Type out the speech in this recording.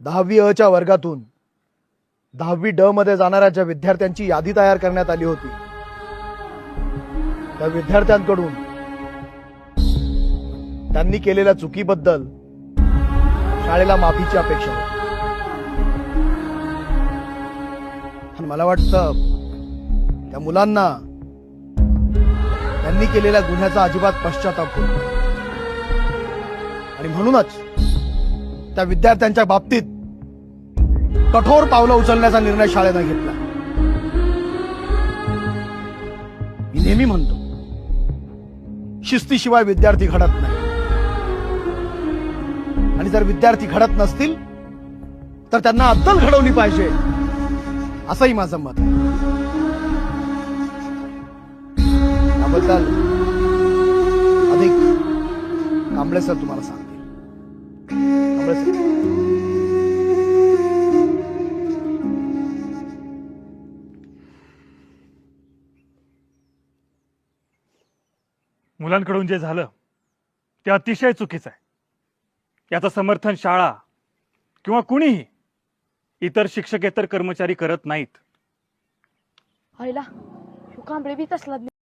10वी अ च्या वर्गातून 10वी ड मध्ये जाणाऱ्या ज्या विद्यार्थ्यांची यादी तयार करण्यात आली होती त्या विद्यार्थ्यांकडून त्यांनी केलेल्या चुकीबद्दल शाळेला माफीची अपेक्षा होती. आणि मला वाटतं त्या मुलांना त्यांनी केलेल्या गुन्ह्याचा अजिबात पश्चाताप होतो आणि म्हणूनच त्या विद्यार्थ्यांच्या बाबतीत कठोर पावलं उचलण्याचा निर्णय शाळेनं घेतला. मी नेहमी म्हणतो शिस्तीशिवाय विद्यार्थी घडत नाही आणि जर विद्यार्थी घडत नसतील तर त्यांना अद्दल घडवली पाहिजे असंही माझं मत आहे. याबद्दल अधिक कांबळे सर तुम्हाला सांगतील. कांबळे सर. मुलांकडून जे झालं ते अतिशय चुकीचं आहे. याचं समर्थन शाळा किंवा कुणीही इतर शिक्षकेतर कर्मचारी करत नाहीत. आईला कांबळे बी तसला